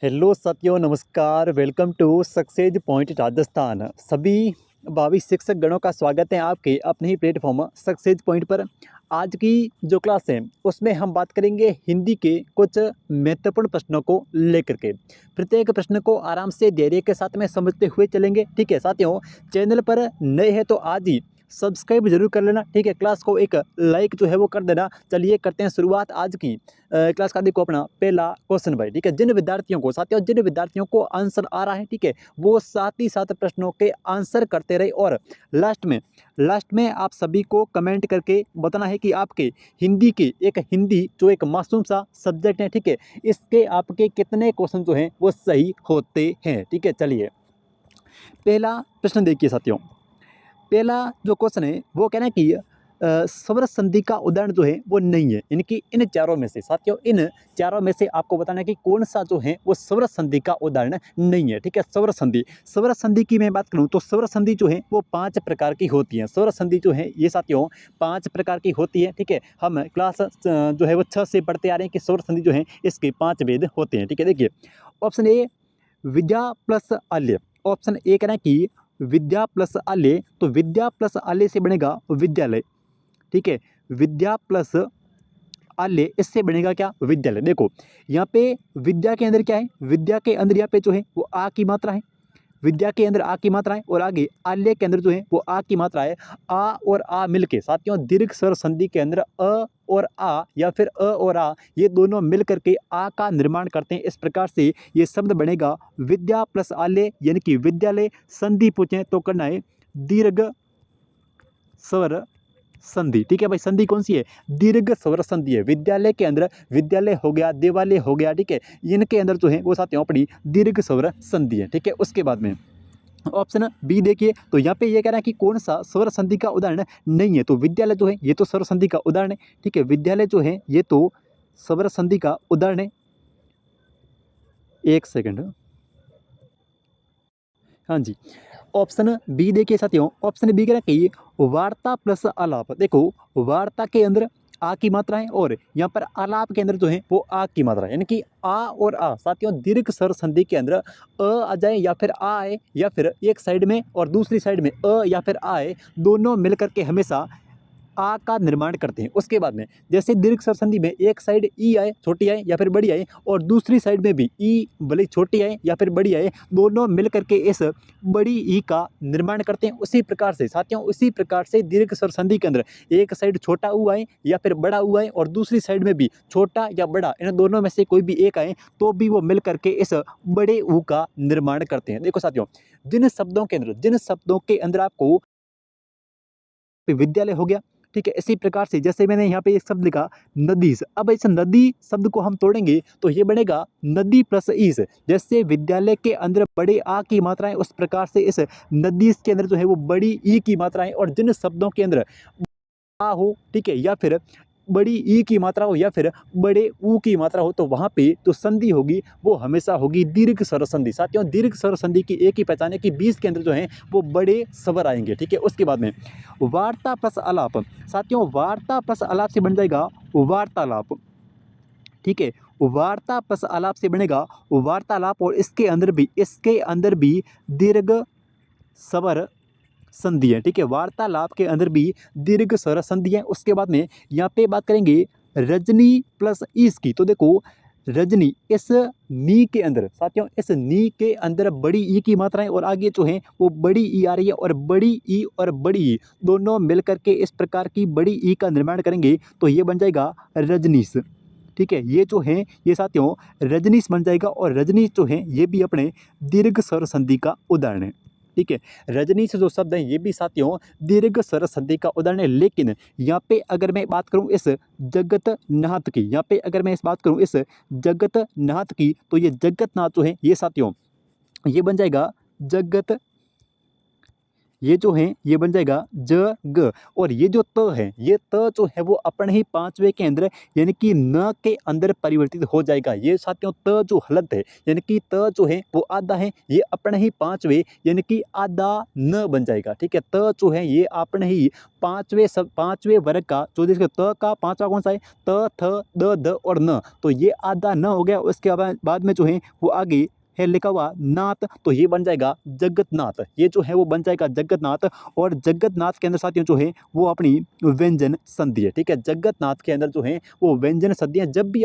Hello साथियों, नमस्कार। Welcome to success point Rajasthan. सभी भावी शिक्षक गणों का स्वागत है आपके अपने ही प्लेटफॉर्म सक्सेस पॉइंट पर। आज की जो क्लास है उसमें हम बात करेंगे हिंदी के कुछ महत्वपूर्ण प्रश्नों को लेकर के। प्रत्येक प्रश्न को आराम से धैर्य के साथ में समझते हुए चलेंगे। ठीक है साथियों, चैनल पर नए हैं तो आज ही सब्सक्राइब जरूर कर लेना। ठीक है, क्लास को एक लाइक जो है वो कर देना। चलिए करते हैं शुरुआत आज की क्लास का। देखो अपना पहला क्वेश्चन भाई। ठीक है, जिन विद्यार्थियों को साथियों जिन विद्यार्थियों को आंसर आ रहा है, ठीक है, वो साथ ही साथ प्रश्नों के आंसर करते रहे। और लास्ट में आप सभी को कमेंट करके बताना है कि आपके हिंदी जो एक मासूम सा सब्जेक्ट है, ठीक है, इसके आपके कितने क्वेश्चन जो हैं वो सही होते हैं। ठीक है, चलिए पहला प्रश्न देखिए साथियों। पहला जो क्वेश्चन है वो कहना है कि स्वर संधि का उदाहरण जो है वो नहीं है। इनकी इन चारों में से साथियों, इन चारों में से आपको बताना है कि कौन सा जो है वो स्वर संधि का उदाहरण नहीं है। ठीक है, स्वर संधि की मैं बात करूं तो स्वर संधि जो है वो 5 प्रकार की होती है। स्वर संधि जो है ये साथियों 5 प्रकार की होती है। ठीक है, हम क्लास जो है वो 6 से पढ़ते आ रहे हैं कि स्वर संधि जो है इसके 5 भेद होते हैं। ठीक है, देखिए ऑप्शन ए विद्या प्लस आल्य। ऑप्शन ए कहना है कि विद्या प्लस आल्य, तो विद्या प्लस आल्य से बनेगा विद्यालय। ठीक है, विद्या प्लस आल्य इससे बनेगा क्या, विद्यालय। देखो यहाँ पे विद्या के अंदर क्या है, विद्या के अंदर यहाँ पे जो है वो आ की मात्रा है। विद्या के अंदर आ की मात्रा है और आगे आल्य के अंदर जो है वो आ की मात्रा है। आ और आ मिलके साथियों दीर्घ स्वर संधि के अंदर अ और आ या फिर अ और आ ये दोनों मिल करके आ का निर्माण करते हैं। इस प्रकार से ये शब्द बनेगा विद्या प्लस आल्य यानी कि विद्यालय। संधि पूछें तो करना है दीर्घ स्वर संधि। ठीक है भाई, संधि कौन सी है, दीर्घ स्वर संधि है। विद्यालय के अंदर विद्यालय हो गया, देवालय हो गया, ठीक है, इनके अंदर जो है वो साथियों अपनी दीर्घ स्वर संधि है। ठीक है, उसके बाद में ऑप्शन बी देखिए, तो यहाँ पे ये कह रहा है कि कौन सा स्वर संधि का उदाहरण नहीं है, तो विद्यालय जो है ये तो स्वर संधि का उदाहरण है। ठीक है, विद्यालय जो है ये तो स्वर संधि का उदाहरण है। एक सेकंड, हाँ जी, ऑप्शन बी देखिए साथियों। ऑप्शन बी कह रहा है कि वार्ता प्लस आलाप। देखो वार्ता के अंदर आ की मात्रा है और यहाँ पर आलाप के अंदर जो है वो आ की मात्रा है, यानी कि आ और आ साथियों दीर्घ स्वर संधि के अंदर आ जाए या फिर आ आए या फिर एक साइड में और दूसरी साइड में अ या फिर आ आए, दोनों मिलकर के हमेशा आ का निर्माण करते हैं। उसके बाद में जैसे दीर्घ स्वर संधि में एक साइड ई आए, छोटी आए या फिर बड़ी आए, और दूसरी साइड में भी ई भले ही छोटी आए या फिर बड़ी आए, दोनों मिल करके इस बड़ी ई का निर्माण करते हैं। उसी प्रकार से साथियों उसी प्रकार से दीर्घ स्वर संधि के अंदर एक साइड छोटा ऊ आए या फिर बड़ा ऊ आए और दूसरी साइड में भी छोटा या बड़ा, इन दोनों में से कोई भी एक आए तो भी वो मिल करके इस बड़े ऊ का निर्माण करते हैं। देखो साथियों जिन शब्दों के अंदर आपको विद्यालय हो गया, ठीक है, इसी प्रकार से जैसे मैंने यहाँ पे एक शब्द लिखा नदी। अब इस नदी शब्द को हम तोड़ेंगे तो ये बनेगा नदी प्लस ईस। जैसे विद्यालय के अंदर बड़े आ की मात्रा है उस प्रकार से इस नदी के अंदर जो है वो बड़ी ई की मात्रा है। और जिन शब्दों के अंदर आ हो, ठीक है, या फिर बड़ी ई की मात्रा हो या फिर बड़े ऊ की मात्रा हो, तो वहां पे जो संधि होगी वो हमेशा होगी दीर्घ स्वर संधि। साथियों दीर्घ स्वर संधि की एक ही पहचान है कि बीच के अंदर जो है वो बड़े स्वर आएंगे। ठीक है, उसके बाद में वार्ता प्लस आलाप। साथियों वार्ता प्लस आलाप से बन जाएगा वार्तालाप। ठीक है, वार्ता प्लस आलाप से बनेगा वार्तालाप। और इसके अंदर भी दीर्घ स्वर संधि है। ठीक है, वार्तालाप के अंदर भी दीर्घ स्वर संधि है। उसके बाद में यहाँ पे बात करेंगे रजनी प्लस ईस की। तो देखो रजनी इस नी के अंदर साथियों इस नी के अंदर बड़ी ई की मात्रा है और आगे जो है वो बड़ी ई आ रही है, और बड़ी ई और बड़ी ई दोनों मिलकर के इस प्रकार की बड़ी ई का निर्माण करेंगे तो ये बन जाएगा रजनीश। ठीक है, ये जो है ये साथियों रजनीश बन जाएगा। और रजनीश जो है ये भी अपने दीर्घ स्वर संधि का उदाहरण है। ठीक है, रजनी से जो शब्द है ये भी साथियों दीर्घ स्वर संधि का उदाहरण है। लेकिन यहाँ पे अगर मैं बात करूँ इस जगतनाथ की, यहाँ पे अगर मैं इस बात करूँ इस जगतनाथ की, तो ये जगतनाथ जो है ये साथियों ये बन जाएगा जगत ये जो है ये बन जाएगा ज ग, और ये जो त है ये त जो है वो अपने ही पांचवे के अंदर यानी कि न के अंदर परिवर्तित हो जाएगा। ये साथियों त जो हलंत है यानी कि त जो है वो आधा है, ये अपने ही पांचवे यानी कि आधा न बन जाएगा। ठीक है, त जो है ये अपने ही पांचवे वर्ग का जो जिसके त का पांचवा कौन सा है, त थ द ध और न, तो ये आधा न हो गया। उसके बाद में जो है वो आगे है लिखा हुआ नाथ, तो ये बन जाएगा जगतनाथ। ये जो है वो बन जाएगा जगतनाथ, और जगतनाथ के अंदर साथियों जो है वो अपनी व्यंजन संधि है। ठीक है, जगतनाथ के अंदर जो है वो व्यंजन संधि है। जब भी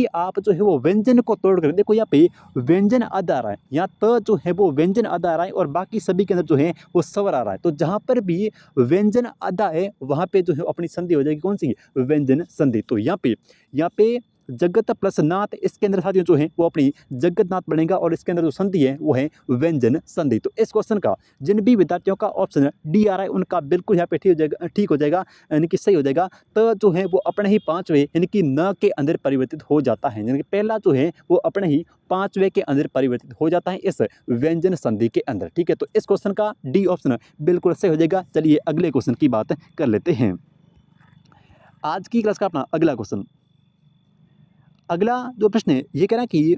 आप जो है वो व्यंजन को तोड़ कर देखो, यहाँ पे व्यंजन अद आ रहा है, यहाँ त जो है वो व्यंजन अद आ रहा है, और बाकी सभी के अंदर जो है वो स्वर आ रहा है। तो जहां पर भी व्यंजन अदा है वहां पे जो है अपनी संधि हो जाएगी, कौन सी, व्यंजन संधि। तो यहाँ पे जगत प्लस नाथ, इसके अंदर साथियों जो है वो अपनी जगतनाथ बनेगा, और इसके अंदर जो संधि है वो है व्यंजन संधि। तो इस क्वेश्चन का जिन भी विद्यार्थियों का ऑप्शन डी आ रहा है उनका बिल्कुल यहाँ पे ठीक हो जाएगा, यानी कि सही हो जाएगा। तो जो है वो अपने ही पांचवे यानी कि न के अंदर परिवर्तित हो जाता है, यानी कि पहला जो है वो अपने ही पांचवे के अंदर परिवर्तित हो जाता है इस व्यंजन संधि के अंदर। ठीक है, तो इस क्वेश्चन का डी ऑप्शन बिल्कुल सही हो जाएगा। चलिए अगले क्वेश्चन की बात कर लेते हैं। आज की क्लास का अपना अगला क्वेश्चन, अगला जो प्रश्न है ये कह रहा है कि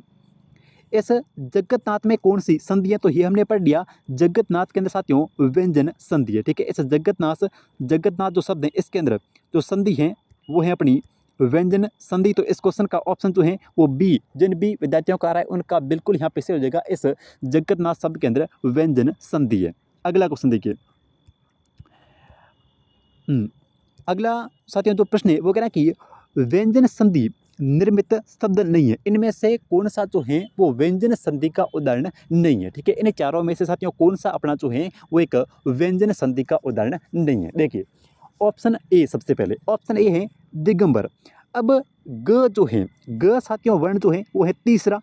इस जगतनाथ में कौन सी संधि है। तो ये हमने पढ़ लिया, जगतनाथ के अंदर साथियों व्यंजन संधि है। ठीक है, इस जगतनाथ जो शब्द है इसके अंदर जो संधि है वो है अपनी व्यंजन संधि। तो इस क्वेश्चन का ऑप्शन जो है वो बी, जिन भी विद्यार्थियों का आ रहा है उनका बिल्कुल यहाँ पे सही हो जाएगा, इस जगतनाथ शब्द के अंदर व्यंजन संधि है। अगला क्वेश्चन देखिए, अगला साथियों जो प्रश्न है वो कह रहा है कि व्यंजन संधि निर्मित शब्द नहीं है, इनमें से कौन सा जो है वो व्यंजन संधि का उदाहरण नहीं है। ठीक है, इन चारों में से साथियों कौन सा अपना जो है वो एक व्यंजन संधि का उदाहरण नहीं है। देखिए ऑप्शन ए, सबसे पहले ऑप्शन ए है दिगंबर। अब ग जो है, ग साथियों वर्ण जो है वो है तीसरा।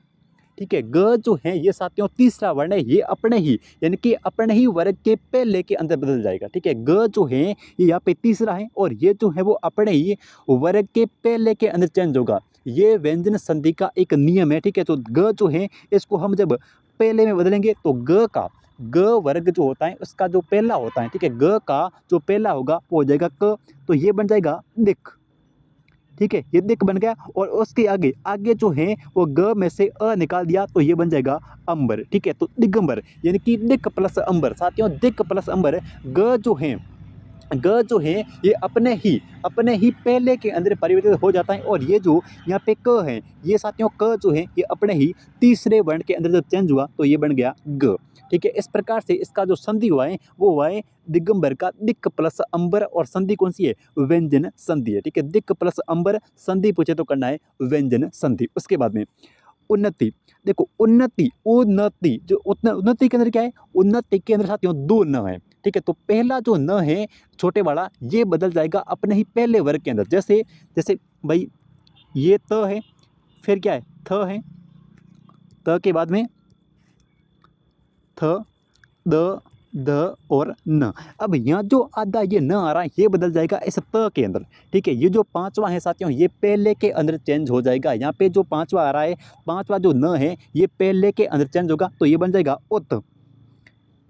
ठीक है, ग जो है ये साथियों तीसरा वर्ण है, ये अपने ही यानी कि अपने ही वर्ग के पहले के अंदर बदल जाएगा। ठीक है, ग जो है ये यहाँ पे तीसरा है, और ये जो है वो अपने ही वर्ग के पहले के अंदर चेंज होगा। ये व्यंजन संधि का एक नियम है। ठीक है, तो ग जो है इसको हम जब पहले में बदलेंगे तो ग वर्ग जो होता है उसका जो पहला होता है, ठीक है, ग का जो पहला होगा वो हो जाएगा क, तो ये बन जाएगा दिक। ठीक है, ये दिक बन गया, और उसके आगे आगे जो है वो ग में से अ निकाल दिया तो ये बन जाएगा अंबर। ठीक है, तो दिगंबर यानी कि दिक प्लस अंबर। साथियों दिक प्लस अंबर, ग जो है ये अपने ही पहले के अंदर परिवर्तित हो जाता है, और ये जो यहाँ पे क है ये साथियों क जो है ये अपने ही तीसरे वर्ण के अंदर जब चेंज हुआ तो ये बन गया ग। ठीक है, इस प्रकार से इसका जो संधि हुआ है वो हुआ है दिगंबर का, दिक प्लस अंबर, और संधि कौन सी है, व्यंजन संधि है। ठीक है, दिक प्लस अंबर, संधि पूछे तो करना है व्यंजन संधि। उसके बाद में उन्नति, देखो उन्नति जो उन्नति के अंदर क्या है, उन्नति के अंदर साथियों दो न है। ठीक है, तो पहला जो न है छोटे वाला ये बदल जाएगा अपने ही पहले वर्ग के अंदर। जैसे जैसे भाई ये त है, फिर क्या है थ है, त के बाद में थ द ध और न। अब यहाँ जो आधा ये न आ रहा है ये बदल जाएगा इस त के अंदर। ठीक है, ये जो पांचवा है साथियों ये पहले के अंदर चेंज हो जाएगा। यहाँ पे जो पांचवा आ रहा है, पांचवा जो न है ये पहले के अंदर चेंज होगा तो ये बन जाएगा उत।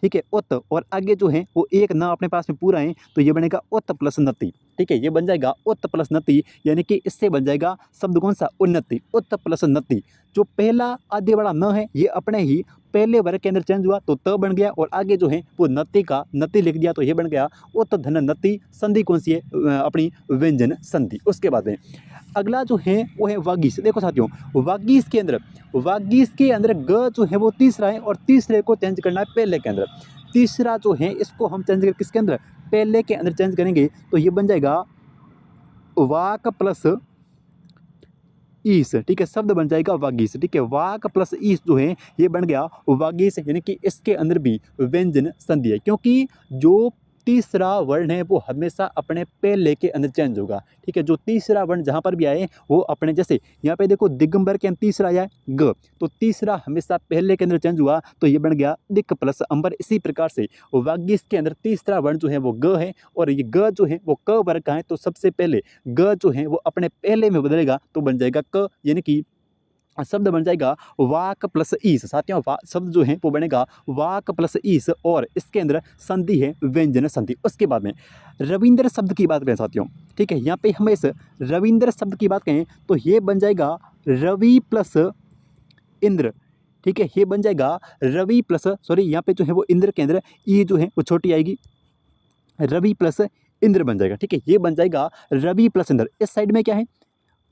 ठीक है, उत, और आगे जो है वो एक ना अपने पास में पूरा है तो ये बनेगा उत प्लस नति। ठीक है, ये बन जाएगा उत प्लस नति, यानी कि इससे बन जाएगा शब्द कौन सा, उन्नति, उत प्लस नति। जो पहला आधे वाला न है ये अपने ही पहले वर्ग के अंदर चेंज हुआ तो त बन गया, और आगे जो है वो नति का नति लिख दिया तो ये बन गया उत धन नति। संधि कौन सी है, अपनी व्यंजन संधि। उसके बाद में अगला जो है वो है वागीश। देखो साथियों वागीश के अंदर ग जो है वो तीसरा है, और तीसरे को चेंज करना है पहले के अंदर। तीसरा जो है इसको हम चेंज कर किसके अंदर, पहले के अंदर चेंज करेंगे तो ये बन जाएगा वाक प्लस ईस। ठीक है, शब्द बन जाएगा वागीश। ठीक है, वाक प्लस ईस जो है ये बन गया वागीश, यानी कि इसके अंदर भी व्यंजन संधि है, क्योंकि जो तीसरा वर्ण है वो हमेशा अपने पहले के अंदर चेंज होगा। ठीक है, जो तीसरा वर्ण जहां पर भी आए वो अपने, जैसे यहाँ पे देखो दिगंबर के अंदर तीसरा आया है ग, तो तीसरा हमेशा पहले के अंदर चेंज हुआ तो ये बन गया दिक प्लस अंबर। इसी प्रकार से वागीश के अंदर तीसरा वर्ण जो है वो ग है, और ये ग जो है वो क वर्ग का है, तो सबसे पहले ग जो है वो अपने पहले में बदलेगा तो बन जाएगा क, यानी कि शब्द बन जाएगा वाक प्लस ईस। साथियों शब्द जो है वो बनेगा वाक प्लस ईस और इसके अंदर संधि है व्यंजन संधि। उसके बाद में रविंद्र शब्द की बात करें साथियों, ठीक है, यहाँ पे हम इस रविंद्र शब्द की बात करें तो ये बन जाएगा रवि प्लस इंद्र, ठीक है, ये बन जाएगा रवि प्लस, सॉरी यहाँ पे जो है वो इंद्र के अंदर ई जो है वो छोटी आएगी, रवि प्लस इंद्र बन जाएगा, ठीक है, ये बन जाएगा रवि प्लस इंद्र। इस साइड में क्या है,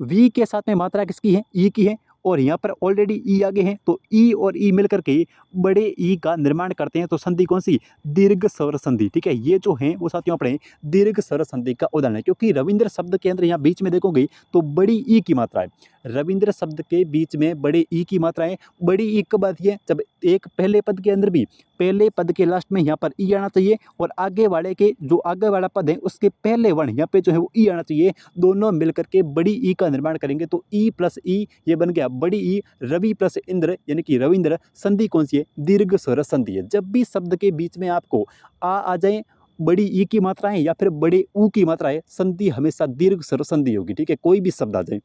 वी के साथ में मात्रा किसकी है, ई की है, और यहाँ पर ऑलरेडी ई आगे है, तो ई और ई मिलकर के बड़े ई का निर्माण करते हैं। तो संधि कौन सी, दीर्घ स्वर संधि, ठीक है, ये जो है वो साथियों अपने दीर्घ स्वर संधि का उदाहरण है। क्योंकि रविंद्र शब्द के अंदर यहाँ बीच में देखोगे तो बड़ी ई की मात्रा है, रविंद्र शब्द के बीच में बड़े ई की मात्रा है। बड़ी ई कब आती है, जब एक पहले पद के अंदर भी पहले पद के लास्ट में यहाँ पर ई आना चाहिए, और आगे वाले के जो आगे वाला पद है उसके पहले वर्ण यहाँ पे जो है वो ई आना चाहिए। दोनों मिलकर के बड़ी ई का निर्माण करेंगे, तो ई प्लस ई ये बन गया बड़ी ई। रवि प्लस इंद्र यानी कि रविंद्र, संधि कौन सी है, दीर्घ स्वर संधि है। जब भी शब्द के बीच में आपको आ जाए, बड़ी ई की मात्राएं या फिर बड़े ऊ की मात्राएं, संधि हमेशा दीर्घ स्वर संधि होगी, ठीक है, कोई भी शब्द आ जाए।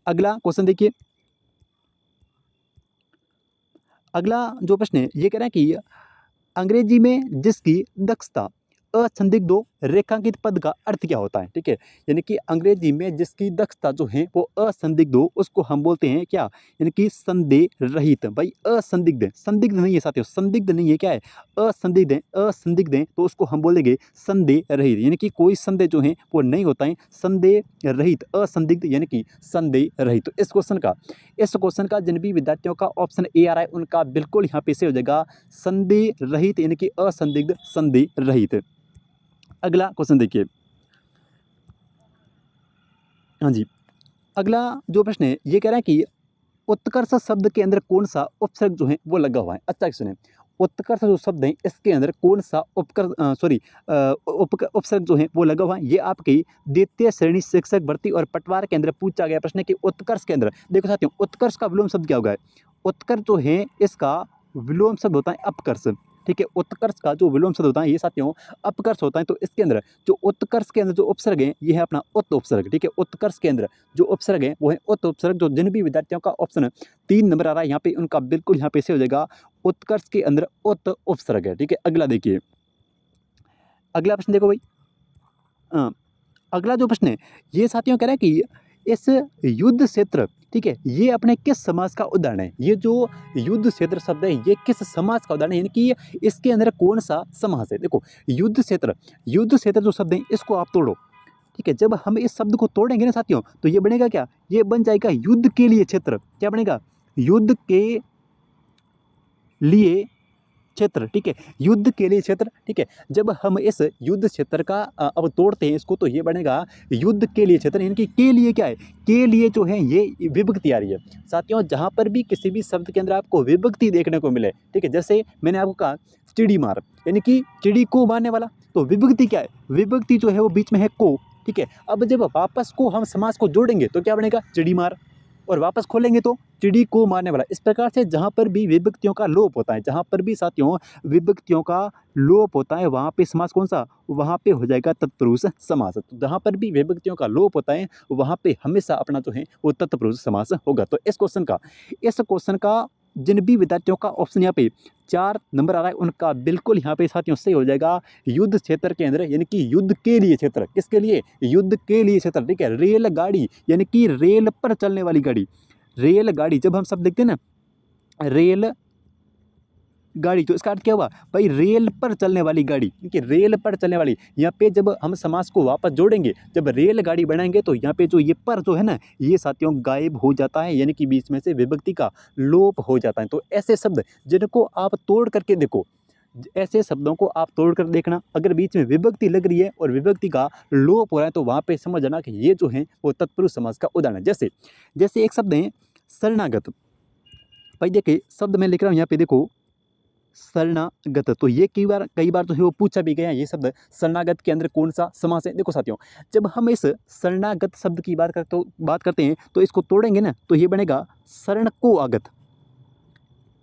अगला क्वेश्चन देखिए, अगला जो प्रश्न है ये कह रहा है कि अंग्रेजी में जिसकी दक्षता असंदिग्धो रेखांकित पद का अर्थ क्या होता है, ठीक है, यानी कि अंग्रेजी में जिसकी दक्षता जो है वो असंदिग्ध हो उसको हम बोलते हैं क्या, यानी कि संदेह रहित। भाई असंदिग्ध, संदिग्ध नहीं है साथियों, संदिग्ध नहीं है, क्या है, असंदिग्ध है, असंदिग्ध है, तो उसको हम बोलेंगे संदेह रहित, यानी कि कोई संदेह जो है वो नहीं होता है, संदेह रहित, असंदिग्ध यानी कि संदेह रहित। तो इस क्वेश्चन का जिन भी विद्यार्थियों का ऑप्शन ए आ रहा है उनका बिल्कुल यहाँ पे से हो जाएगा संदेह रहित, यानी कि असंदिग्ध संदेह रहित। अगला क्वेश्चन देखिए, हाँ जी, अगला जो प्रश्न है ये कह रहा है कि उत्कर्ष शब्द के अंदर कौन सा उपसर्ग जो है वो लगा हुआ है। अच्छा सुने, उत्कर्ष जो शब्द है इसके अंदर कौन सा उपसर्ग जो है वो लगा हुआ है। ये आपकी द्वितीय श्रेणी शिक्षक भर्ती और पटवार के अंदर पूछा गया प्रश्न है कि उत्कर्ष के अंदर देखो साथियों, उत्कर्ष का विलोम शब्द क्या होगा, उत्कर्ष जो है इसका विलोम शब्द होता है अपकर्ष, ठीक है, उत्कर्ष का जो विलोम शब्द होता है ये साथियों अपकर्ष होता है। तो इसके अंदर जो उत्कर्ष के अंदर जो उपसर्ग है ये है अपना उत उपसर्ग, ठीक है, उत्कर्ष के अंदर जो उपसर्ग है वो है उत उपसर्ग। जो जिन भी विद्यार्थियों का ऑप्शन 3 नंबर आ रहा है यहाँ पे उनका बिल्कुल यहाँ पे से हो जाएगा उत्कर्ष के अंदर उत उपसर्ग है, ठीक है। अगला देखिए, अगला प्रश्न देखो भाई, अगला जो प्रश्न है ये साथियों कह रहा है कि इस युद्ध क्षेत्र, ठीक है, ये अपने किस समाज का उदाहरण है। ये जो युद्ध क्षेत्र शब्द है ये किस समाज का उदाहरण है, यानी कि इसके अंदर कौन सा समाज है। देखो युद्ध क्षेत्र जो शब्द है इसको आप तोड़ो, ठीक है, जब हम इस शब्द को तोड़ेंगे ना साथियों तो ये बनेगा क्या, ये बन जाएगा युद्ध के लिए क्षेत्र, क्या बनेगा, युद्ध के लिए क्षेत्र, ठीक है, युद्ध के लिए क्षेत्र, ठीक है। जब हम इस युद्ध क्षेत्र का अब तोड़ते हैं इसको तो ये बनेगा युद्ध के लिए क्षेत्र, यानी कि के लिए क्या है, के लिए जो है ये विभक्ति आ रही है साथियों। जहाँ पर भी किसी भी शब्द के अंदर आपको विभक्ति देखने को मिले, ठीक है, जैसे मैंने आपको कहा चिड़ी मार, यानी कि चिड़ी को मारने वाला, तो विभक्ति क्या है, विभक्ति जो है वो बीच में है को, ठीक है। अब जब वापस को हम समास को जोड़ेंगे तो क्या बनेगा, चिड़ी मार, और वापस खोलेंगे तो चिड़ी को मारने वाला। इस प्रकार से जहाँ पर भी विभक्तियों का लोप होता है, जहाँ पर भी साथियों विभक्तियों का लोप होता है वहाँ पे समास कौन सा, वहाँ पे हो जाएगा तत्पुरुष समास। तो जहाँ पर भी विभक्तियों का लोप होता है वहाँ पे हमेशा अपना जो है वो तत्पुरुष समास होगा। तो इस क्वेश्चन का जिन भी विद्यार्थियों का ऑप्शन यहाँ पे 4 नंबर आ रहा है उनका बिल्कुल यहाँ पे साथियों सही हो जाएगा युद्ध क्षेत्र के अंदर, यानी कि युद्ध के लिए क्षेत्र, किसके लिए, युद्ध के लिए क्षेत्र, ठीक है। रेलगाड़ी यानी कि रेल पर चलने वाली गाड़ी, रेलगाड़ी जब हम सब देखते हैं ना रेल गाड़ी, तो इसका अर्थ क्या हुआ भाई, रेल पर चलने वाली गाड़ी, क्योंकि रेल पर चलने वाली, यहाँ पे जब हम समास को वापस जोड़ेंगे, जब रेलगाड़ी बनाएंगे तो यहाँ पे जो ये पर जो है ना ये साथियों गायब हो जाता है, यानी कि बीच में से विभक्ति का लोप हो जाता है। तो ऐसे शब्द जिनको आप तोड़ करके देखो, ऐसे शब्दों को आप तोड़ कर देखना, अगर बीच में विभक्ति लग रही है और विभक्ति का लोप हो रहा है तो वहाँ पे समझ जाना कि ये जो है वो तत्पुरुष समास का उदाहरण है। जैसे एक शब्द है शरणागत, भाई देखिए शब्द मैं लिख रहा हूँ यहाँ पे देखो शरणागत, तो ये कई बार जो है वो पूछा भी गया है, ये शब्द शरणागत के अंदर कौन सा समास है। देखो साथियों जब हम इस शरणागत शब्द की बात करते हैं तो इसको तोड़ेंगे ना तो ये बनेगा शरण को आगत,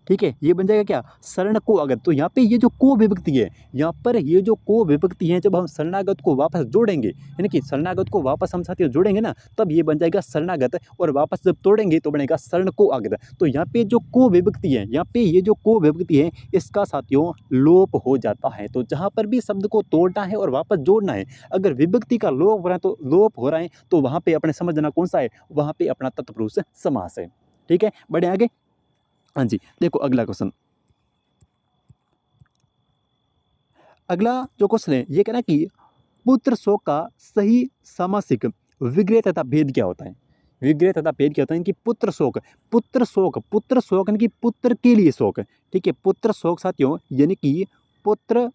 ठीक है, ये बन जाएगा क्या, शरण को अगत। तो यहाँ पे ये जो को विभक्ति है, यहाँ पर ये जो को विभक्ति है, जब हम शरणागत को वापस जोड़ेंगे, यानी कि शरणागत को वापस हम साथियों जोड़ेंगे ना, तब ये बन जाएगा शरणागत, और वापस जब तोड़ेंगे तो बनेगा शरण को अगत। तो यहाँ पे जो को विभक्ति है, यहाँ पे ये जो को विभक्ति है, इसका साथियों लोप हो जाता है। तो जहाँ पर भी शब्द को तोड़ना है और वापस जोड़ना है, अगर विभक्ति का लोप हो रहा है, तो लोप हो रहा है, तो वहाँ पे अपने समझना कौन सा है, वहाँ पे अपना तत्पुरुष समास है। ठीक है, बढ़े आगे। हाँ जी, देखो अगला क्वेश्चन। अगला जो क्वेश्चन है ये कहना कि पुत्र शोक का सही सामासिक विग्रह तथा भेद क्या होता है। विग्रह तथा भेद क्या होता है, इनकी पुत्र शोक, पुत्र शोक यानी कि पुत्र के लिए शोक। ठीक है, पुत्र शोक साथियों यानी कि पुत्र,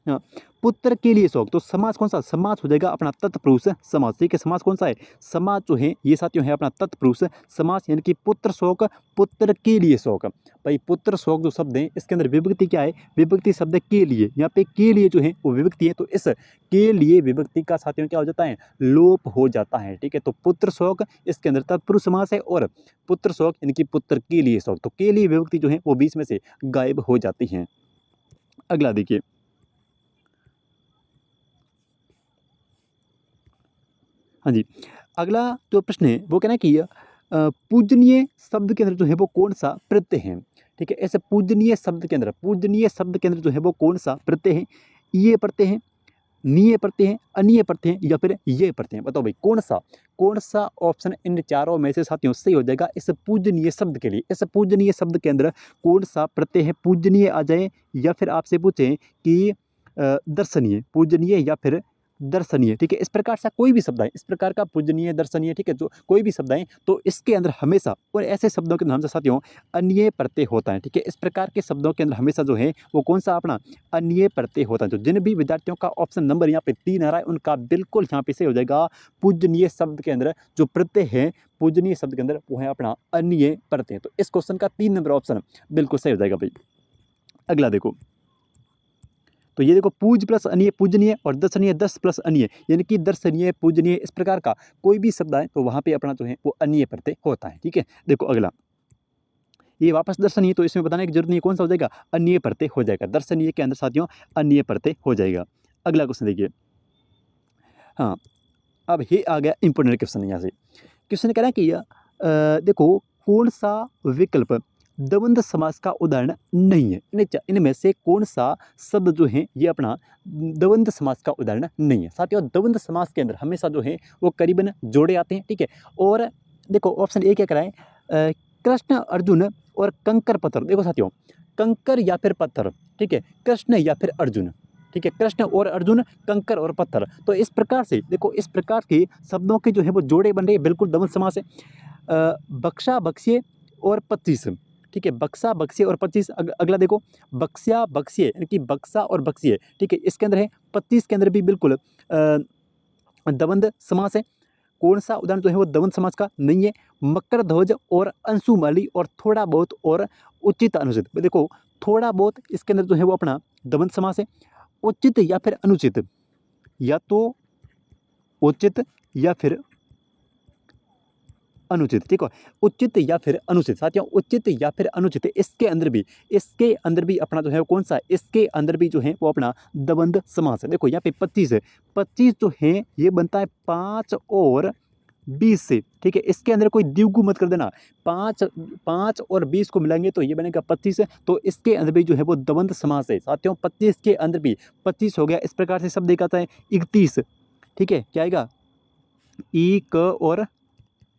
हाँ, पुत्र के लिए शोक। तो समास कौन सा, समास हो जाएगा अपना तत्पुरुष समास। ठीक है, समास कौन सा है, समास जो है ये साथियों है अपना तत्पुरुष समास, यानी कि पुत्र शोक, पुत्र के लिए शोक। भाई पुत्र शोक जो शब्द है इसके अंदर विभक्ति क्या है, विभक्ति शब्द के लिए, यहाँ पे के लिए जो है वो विभक्ति है, तो इस के लिए विभक्ति का साथियों क्या हो जाता है, लोप हो जाता है। ठीक है, तो पुत्र शोक इसके अंदर तत्पुरुष समास है, और पुत्र शोक यानी कि पुत्र के लिए शोक, तो के लिए विभक्ति जो है वो बीच में से गायब हो जाती है। अगला देखिए, हाँ जी, अगला जो प्रश्न है वो कहना है कि पूजनीय शब्द के अंदर जो है वो कौन सा प्रत्यय है। ठीक है, ऐसे पूजनीय शब्द के अंदर, पूजनीय शब्द के अंदर जो है वो कौन सा प्रत्यय है, ये प्रत्यय है, नीय प्रत्यय है, अनीय प्रत्यय है, या फिर ये प्रत्यय है। बताओ भाई कौन सा ऑप्शन इन चारों में से साथियों सही हो जाएगा इस पूजनीय शब्द के लिए। इस पूजनीय शब्द के अंदर कौन सा प्रत्यय है, पूजनीय आ जाए, या फिर आपसे पूछें कि दर्शनीय, पूजनीय या फिर दर्शनीय। ठीक है, इस प्रकार से कोई भी शब्द है, इस प्रकार का पूजनीय, दर्शनीय, ठीक है, जो कोई भी शब्द है, तो इसके अंदर हमेशा, और ऐसे शब्दों के नाम से साथियों अन्य प्रत्यय होता है। ठीक है, इस प्रकार के शब्दों के अंदर हमेशा जो है वो कौन सा अपना अन्य प्रत्यय होता है। तो जिन भी विद्यार्थियों का ऑप्शन नंबर यहाँ पे 3 आ रहा है उनका बिल्कुल यहाँ पे सही हो जाएगा। पूजनीय शब्द के अंदर जो प्रत्यय है, पूजनीय शब्द के अंदर वो है अपना अन्य प्रत्यय। तो इस क्वेश्चन का 3 नंबर ऑप्शन बिल्कुल सही हो जाएगा भाई। अगला देखो, तो ये देखो पूज प्लस अनीय पूजनीय, और दर्शनीय दस प्लस अनीय, यानी कि दर्शनीय पूजनीय, इस प्रकार का कोई भी शब्द आए तो वहाँ पे अपना जो है वो अनीय प्रत्यय होता है। ठीक है, देखो अगला, ये वापस दर्शनीय, तो इसमें बताने की जरूरत नहीं, कौन सा हो जाएगा, अनीय प्रत्यय हो जाएगा। दर्शनीय के अंदर साथियों अनीय प्रत्यय हो जाएगा। अगला क्वेश्चन देखिए, हाँ, अब ये आ गया इंपोर्टेंट क्वेश्चन। यहाँ से क्वेश्चन कह रहा है कि देखो कौन सा विकल्प द्वंद्व समास का उदाहरण नहीं है, इनमें से कौन सा शब्द जो है ये अपना द्वंद्व समास का उदाहरण नहीं है। साथियों द्वंद्व समास के अंदर हमेशा जो है वो करीबन जोड़े आते हैं। ठीक है, और देखो ऑप्शन ए क्या कराए, कृष्ण अर्जुन और कंकर पत्थर। देखो साथियों, कंकर या फिर पत्थर, ठीक है, कृष्ण या फिर अर्जुन, ठीक है, कृष्ण और अर्जुन, कंकर और पत्थर। तो इस प्रकार से देखो, इस प्रकार के शब्दों के जो है वो जोड़े बन रहे हैं, बिल्कुल द्वंद्व समास है। बक्सा बक्सिए और 25, ठीक है, बक्सा बक्सिए और 25। अगला देखो, बक्सिया बक्सिए यानी कि बक्सा और बक्सिए, ठीक है, इसके अंदर है। 25 के अंदर भी बिल्कुल द्वंद्व समास है। कौन सा उदाहरण जो है वो द्वंद्व समास का नहीं है, मकर ध्वज और अंशुमाली और थोड़ा बहुत और उचित अनुचित। देखो थोड़ा बहुत इसके अंदर जो है वो अपना द्वंद्व समास है। उचित या फिर अनुचित, या तो उचित या फिर अनुचित, ठीक है, उचित या फिर अनुचित। साथियों उचित या फिर अनुचित, इसके अंदर भी अपना जो है वो कौन सा है, इसके अंदर भी जो है वो अपना द्वंद्व समास है। देखो यहाँ पे 25 है, 25 जो है ये बनता है 5 और 20 से। ठीक है, इसके अंदर कोई द्विगु मत कर देना, 5 और 20 को मिलाएंगे तो ये बनेगा 25 है। तो इसके अंदर भी जो है वो द्वंद्व समास है। साथियों 25 के अंदर भी 25 हो गया। इस प्रकार से शब्द एक आता है 31, ठीक है, क्या आएगा, ई क और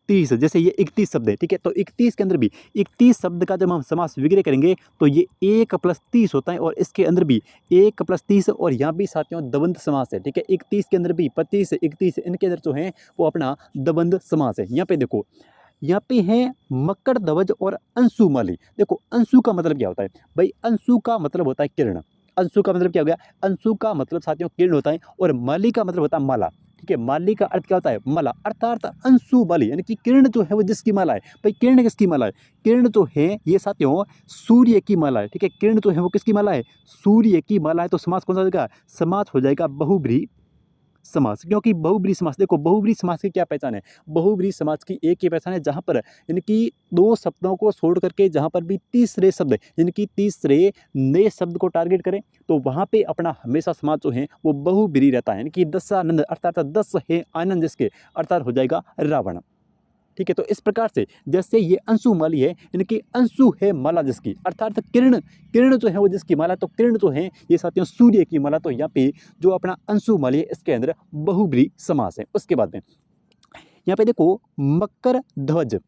30, जैसे ये 31 शब्द है। ठीक है, तो 31 के अंदर भी 31 शब्द का जब हम समास विग्रह करेंगे तो ये 1 + 30 होता है, और इसके अंदर भी 1 + 30, और यहाँ भी साथियों द्वंद्व समास है। ठीक है, 31 के अंदर भी 25 31 इनके अंदर जो है वो अपना द्वंद्व समास है। यहाँ पे देखो, यहाँ पे है मकर ध्वज और अंशुमाली। देखो अंशु का मतलब क्या होता है भाई, अंशु का मतलब होता है किरण। अंशु का मतलब क्या हो गया, अंशु का मतलब साथियों किरण होता है, और माली का मतलब होता है माला। ठीक है, माली का अर्थ क्या होता है, माला, अर्थात अंशु माली, यानी कि किरण जो है वो जिसकी माला है। भाई किरण किसकी माला है, किरण जो है ये साथियों सूर्य की माला है। ठीक है, किरण जो है वो किसकी माला है, सूर्य की माला है। तो समास कौन सा हो जाएगा, समास हो जाएगा बहुब्रीहि समास। क्योंकि बहुब्रीहि समास, देखो बहुब्रीहि समास की क्या पहचान है? बहुब्रीहि समास की एक ही पहचान है जहाँ पर यानी कि दो शब्दों को छोड़ करके जहाँ पर भी तीसरे शब्द यानी कि तीसरे नए शब्द को टारगेट करें तो वहाँ पे अपना हमेशा समास जो है वो बहुब्रीहि रहता है। यानी कि दशानंद अर्थात 10 है आनंद, जिसके अर्थात हो जाएगा रावण। ठीक है, तो इस प्रकार से जैसे ये अंशु माली है, यानी कि अंशु है माला जिसकी, अर्थात किरण, किरण जो है वो जिसकी माला, तो किरण जो है ये साथियों सूर्य की माला। तो यहाँ पे जो अपना अंशु माली है इसके अंदर बहुब्रीहि समास है। उसके बाद में यहाँ पे देखो मकर ध्वज,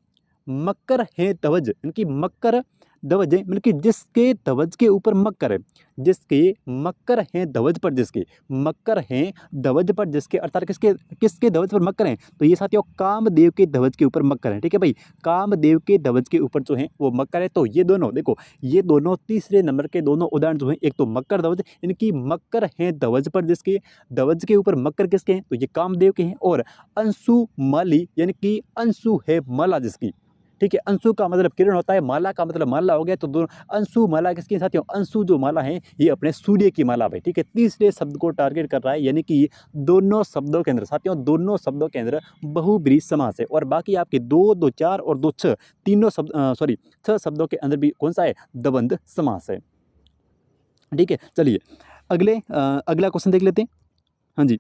मकर है ध्वज, यानी कि मकर ध्वज है, मतलब कि जिसके ध्वज के ऊपर मकर है, जिसके मकर है ध्वज पर, जिसके मकर है ध्वज पर, जिसके अर्थात किसके किसके ध्वज पर मकर है? तो ये साथियों कामदेव के ध्वज के ऊपर मकर है। ठीक है भाई, कामदेव के ध्वज के ऊपर जो है वो मकर है। तो ये दोनों देखो, ये दोनों तीसरे नंबर के दोनों उदाहरण जो है, एक तो मकर ध्वज यानी कि मकर है ध्वज पर, जिसके ध्वज के ऊपर मकर किसके हैं? तो ये कामदेव के हैं। और अंशु माली यानी कि अंशु है माला जिसकी। ठीक है, अंशु का मतलब किरण होता है, माला का मतलब माला हो गया। तो दोनों अंशु माला किसकी साथियों? अंशु जो माला है ये अपने सूर्य की माला भाई। ठीक है, तीसरे शब्द को टारगेट कर रहा है, यानी कि दोनों शब्दों के अंदर साथियों, दोनों शब्दों के अंदर बहुब्रीहि समास है। और बाकी आपके 2, 2, 4 और 2, 6 तीनों शब्द सॉरी 6 शब्दों के अंदर भी कौन सा है? द्वंद्व समास है। ठीक है, चलिए अगला क्वेश्चन देख लेते हैं। हाँ जी,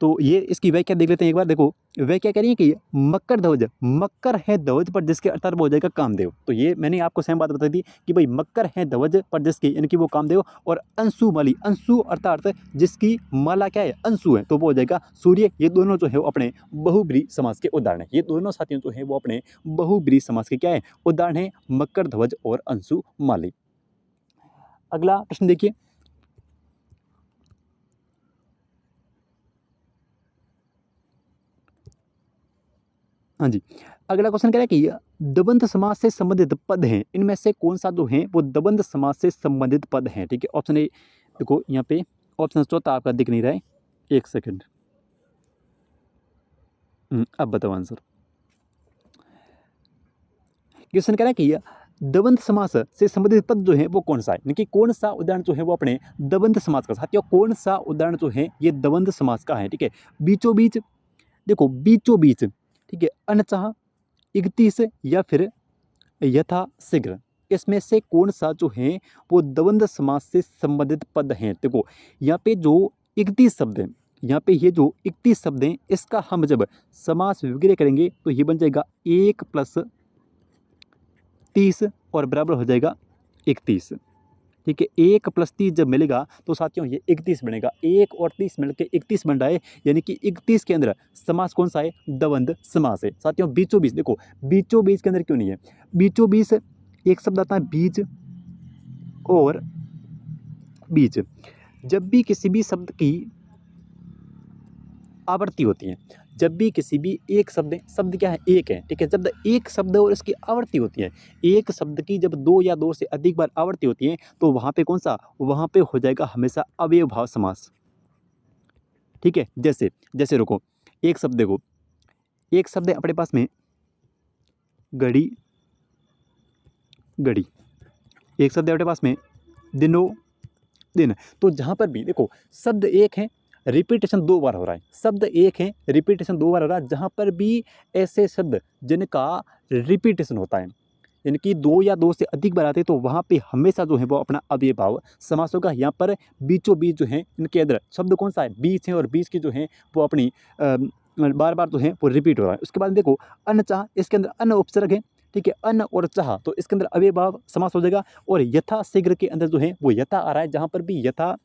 तो ये इसकी व्याख्या देख लेते हैं एक बार। देखो व्याख्या कह रही है कि मकर ध्वज, मकर है ध्वज पर जिसके अर्थात वो हो जाएगा कामदेव। तो ये मैंने आपको सेम बात बता दी कि भाई मकर है ध्वज पर जिसकी, यानी कि वो कामदेव। और अंशु माली, अंशु अर्थात जिसकी माला क्या है? अंशु है, तो वो हो जाएगा सूर्य। ये दोनों जो है वो अपने बहुब्रीहि समास के उदाहरण है। ये दोनों साथियों जो है वो अपने बहुब्रीहि समास के क्या है? उदाहरण है, मकर ध्वज और अंशु माली। अगला प्रश्न देखिए। हाँ जी, अगला क्वेश्चन कह रहा है कि दबंध समास से संबंधित पद हैं, इनमें से कौन सा जो है वो दबंध समास से संबंधित पद हैं? ठीक है, ऑप्शन ए देखो यहाँ पे, ऑप्शन चौथा आपका दिख नहीं रहा है, एक सेकंड। अब बताओ आंसर। क्वेश्चन कह रहा है कि दबंध समास से संबंधित पद जो है वो कौन सा है, यानी कि कौन सा उदाहरण जो है वो अपने दबंध समास का, साथियों कौन सा उदाहरण जो है ये दबंध समास का है? ठीक है, बीचों बीच, देखो बीचों बीच, ठीक है, अनचाह, इकतीस या फिर यथा शीघ्र, इसमें से कौन सा जो है वो द्वंद्व समास से संबंधित पद हैं? देखो यहाँ पे जो 31 शब्द हैं, यहाँ पे ये जो 31 शब्द हैं, इसका हम जब समास विग्रह करेंगे तो ये बन जाएगा 1 + 30 और बराबर हो जाएगा 31। ठीक है, 1 + 30 जब मिलेगा तो साथियों ये 31 बनेगा। 1 और 30 मिलकर 31 बन रहा है, यानी कि 31 के अंदर समास कौन सा है? द्वंद्व समास है। साथियों बीचों बीच, देखो बीचों बीच के अंदर क्यों नहीं है? बीचों बीच एक शब्द आता है बीज और बीज, जब भी किसी भी शब्द की आवर्ती होती है, जब भी किसी भी एक शब्द, शब्द क्या है? एक है। ठीक है, जब एक शब्द और इसकी आवर्ती होती है, एक शब्द की जब 2 या 2 से अधिक बार आवर्ती होती है तो वहाँ पे कौन सा? वहाँ पे हो जाएगा हमेशा अव्ययभाव समास। ठीक है, जैसे जैसे रुको, एक शब्द देखो, एक शब्द है अपने पास में घड़ी, घड़ी, एक शब्द है अपने पास में दिनों, दिन। तो जहाँ पर भी देखो शब्द एक है, रिपीटेशन 2 बार हो रहा है, शब्द एक है, रिपीटेशन 2 बार हो रहा है, जहाँ पर भी ऐसे शब्द जिनका रिपीटेशन होता है, यानी कि 2 या 2 से अधिक बार आते हैं, तो वहाँ पे हमेशा जो है वो अपना अव्ययभाव समास होगा। यहाँ पर बीचों बीच जो है इनके अंदर शब्द कौन सा है? बीच है, और बीच की जो है वो अपनी बार बार जो है वो रिपीट हो रहा है। उसके बाद देखो अनचाह, इसके अंदर अन उपसर्ग है। ठीक है, अन और चाह, तो इसके अंदर अव्ययभाव समास हो जाएगा। और यथा शीघ्र के अंदर जो है वो यथा आ रहा है, जहाँ पर भी यथा,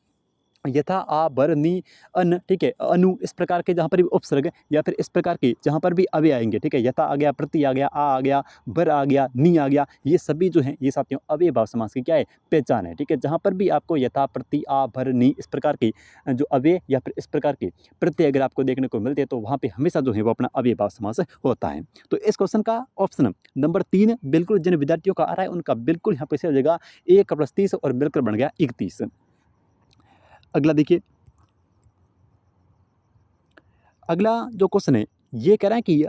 यथा, आ, बर, नी, अन, ठीक है, अनु, इस प्रकार के जहाँ पर भी उपसर्ग या फिर इस प्रकार के जहाँ पर भी अव्यय आएंगे, ठीक है, यथा आ गया, प्रति आ गया, आ गया, बर आ गया, नी आ गया, ये सभी जो है ये साथियों अव्ययभाव समास की क्या है? पहचान है। ठीक है, जहाँ पर भी आपको यथा, प्रति, आ, भर, नी इस प्रकार के जो अव्यय या फिर इस प्रकार के प्रत्यय अगर आपको देखने को मिलते हैं तो वहाँ पे हमेशा जो है वो अपना अव्ययभाव समास होता है। तो इस क्वेश्चन का ऑप्शन नंबर 3 बिल्कुल जिन विद्यार्थियों का आ रहा है उनका बिल्कुल यहाँ पे से हो जाएगा 1 + 30 और बिल्कुल बन गया 31। अगला देखिए, अगला जो क्वेश्चन है ये कह रहा है कि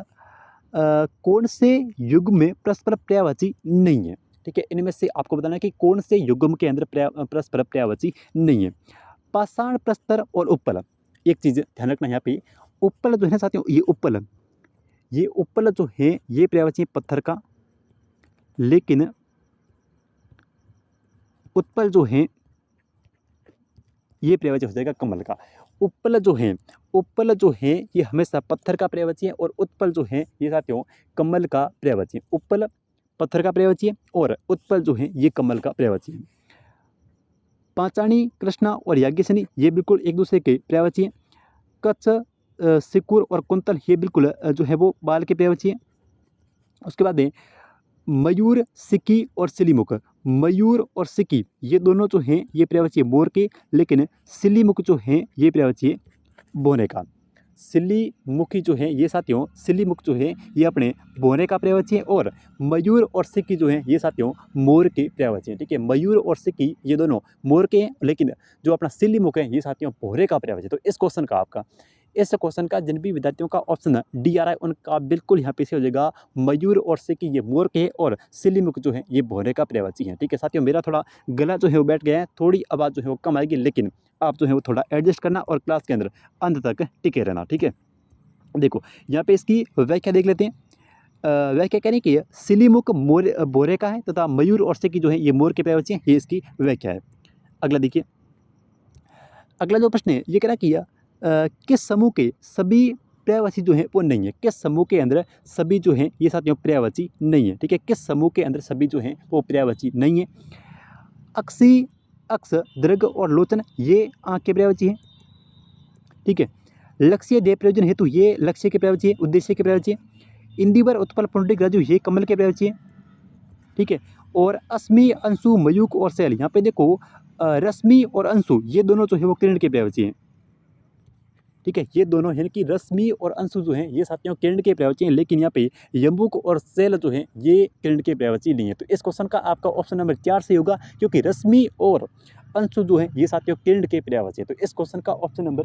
कौन से युग्म में परस्पर पर्यायवाची नहीं है? ठीक है, इनमें से आपको बताना है कि कौन से युग्म के अंदर परस्पर पर्यायवाची नहीं है। पाषाण, प्रस्तर और उपल। एक चीज़ ध्यान रखना यहाँ पे, उपल जो है साथियों, ये उपल जो है ये पर्यायवाची है पत्थर का, लेकिन उत्पल जो है ये पर्यायवाची हो जाएगा कमल का। उपल जो है ये हमेशा पत्थर का पर्यायवाची है और उत्पल जो है ये साथियों कमल का पर्यायवाची है। उपल पत्थर का पर्यायवाची है और उत्पल जो है ये कमल का पर्यायवाची है। पांचाणी, कृष्णा और याज्ञसेनी ये बिल्कुल एक दूसरे के पर्यायवाची है। कच्छ, सिकुर और कुंतल ये बिल्कुल जो है वो बाल के पर्यायवाची है। उसके बाद है मयूर, सिक्की और सिलीमुख। मयूर और सिक्की ये दोनों जो हैं ये पर्यायवाची है मोर के, लेकिन सिलीमुख जो है ये पर्यायवाची है बोने का। सिलीमुखी जो है ये साथियों, सिलीमुख जो है ये अपने बोने का पर्यायवाची है और मयूर और सिक्की जो है ये साथियों मोर के पर्यायवाची है। ठीक है, मयूर और सिक्की ये दोनों मोर के हैं, लेकिन जो अपना सिलीमुख है ये साथियों भौरे का पर्यायवाची है। तो इस क्वेश्चन का जिन भी विद्यार्थियों का ऑप्शन डी आ रहा है उनका बिल्कुल यहाँ पे से हो जाएगा मयूर और सिक्की ये मोर के हैं और सिलीमुख जो है ये भौरे का पर्यायवाची है। ठीक है साथियों, मेरा थोड़ा गला जो है वो बैठ गया है, थोड़ी आवाज़ जो है वो कम आएगी, लेकिन आप जो है वो थोड़ा एडजस्ट करना और क्लास के अंदर अंत तक टिके रहना। ठीक है, देखो यहाँ पे इसकी व्याख्या देख लेते हैं। व्याख्या कहने की सिलीमुख मोर भौरे का है तथा मयूर और सिक्की जो है ये मोर के पर्यायवाची है, ये इसकी व्याख्या है। अगला देखिए, अगला जो प्रश्न है ये कह रहा है कि किस समूह के सभी पर्यायवाची जो है वो नहीं है। किस समूह के अंदर सभी जो है ये साथियों पर्यायवाची नहीं है। ठीक है, किस समूह के अंदर सभी जो है वो पर्यायवाची नहीं है। अक्षी, अक्ष, दृग और लोचन ये आँख के पर्यायवाची है। ठीक है, लक्ष्य, देह प्रयोजन हेतु ये लक्ष्य के पर्यायवाची है, उद्देश्य के पर्यायवाची है। इंदिवर, उत्पल, पुंडरीक, रज्जु ये कमल के पर्यायवाची है। ठीक है, और अस्मि, अंशु, मयूक और शैल, यहाँ पे देखो रश्मि और अंशु ये दोनों जो है वो किरण के पर्यायवाची हैं। ठीक है, ये दोनों यानी कि रश्मि और अंशु जो हैं ये साथियों किरण के पर्यायवाची हैं, लेकिन यहाँ पे यमुक और शैल जो हैं ये किरण के पर्यायवाची नहीं है। तो इस क्वेश्चन का आपका ऑप्शन नंबर 4 से होगा, क्योंकि रश्मि और अंशु जो है ये साथियों किरण के पर्यायवाची है। तो इस क्वेश्चन का ऑप्शन नंबर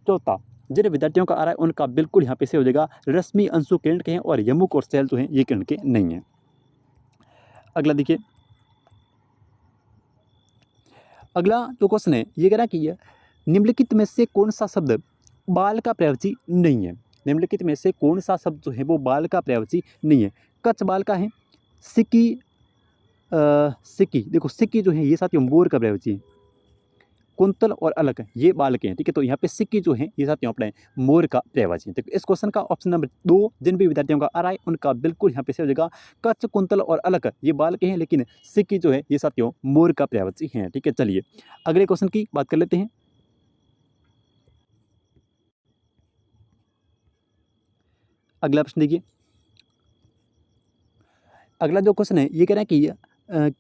चौथा जिन विद्यार्थियों का आ रहा है उनका बिल्कुल यहाँ पे से हो जाएगा रश्मि, अंशु किरण के हैं और यमुक और शैल जो हैं ये किरण के नहीं है। अगला देखिए, अगला जो क्वेश्चन है ये कह रहा है कि निम्नलिखित में से कौन सा शब्द बाल का पर्यायवाची नहीं है। निम्नलिखित में से कौन सा शब्द जो है वो बाल का पर्यायवाची नहीं है। कच्छ बाल का है। सिक्की, सिक्की देखो सिक्की जो है ये साथियों मोर का पर्यायवाची है। कुंतल और अलग ये बाल के हैं। ठीक है, तो यहाँ पे सिक्की जो है ये साथियों अपने मोर का पर्यायवाची है। तो इस क्वेश्चन का ऑप्शन नंबर 2 जिन भी विद्यार्थियों का आ रहा है उनका बिल्कुल यहाँ पे से हो जाएगा कच्छ, कुंतल और अलग ये बाल के हैं, लेकिन सिक्की जो है ये साथियों मोर का पर्यायवाची है। ठीक है, चलिए अगले क्वेश्चन की बात कर लेते हैं। अगला प्रश्न देखिए, अगला जो क्वेश्चन है ये कह रहा है कि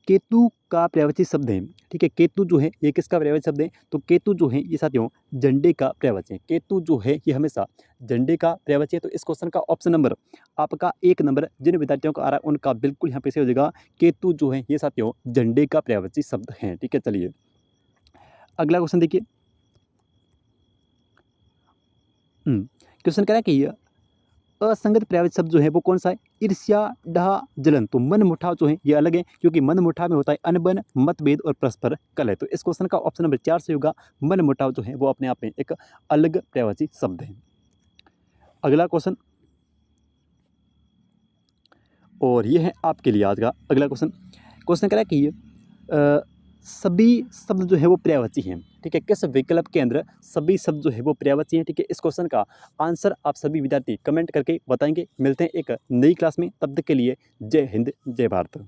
केतु का पर्यायवाची शब्द है। ठीक है, केतु जो है ये किसका पर्यायवाची शब्द है, तो केतु जो है ये साथियों झंडे का पर्यायवाची है। केतु जो है ये हमेशा झंडे का पर्यायवाची है। तो इस क्वेश्चन का ऑप्शन नंबर आपका 1 नंबर जिन विद्यार्थियों का आ रहा है उनका बिल्कुल यहाँ पे से हो जाएगा केतु जो है ये साथियों झंडे का पर्यायवाची शब्द है। ठीक है, चलिए अगला क्वेश्चन देखिए। क्वेश्चन कह रहा है कि असंगत पर्यायवाची शब्द जो है वो कौन सा है। ईर्ष्या, डाह, जलन। तो मन मुठाव जो है ये अलग है, क्योंकि मन मुठाव में होता है अनबन, मतभेद और परस्पर कलह। तो इस क्वेश्चन का ऑप्शन नंबर 4 से होगा मन मुठाव जो है वो अपने आप में एक अलग पर्यायवाची शब्द है। अगला क्वेश्चन, और ये है आपके लिए आज का अगला क्वेश्चन। क्वेश्चन कह रहा है कि सभी शब्द जो है वो पर्यायवाची हैं। ठीक है, किस विकल्प के अंदर सभी शब्द जो है वो पर्यायवाची हैं। ठीक है, इस क्वेश्चन का आंसर आप सभी विद्यार्थी कमेंट करके बताएंगे। मिलते हैं एक नई क्लास में, तब तक के लिए जय हिंद, जय भारत।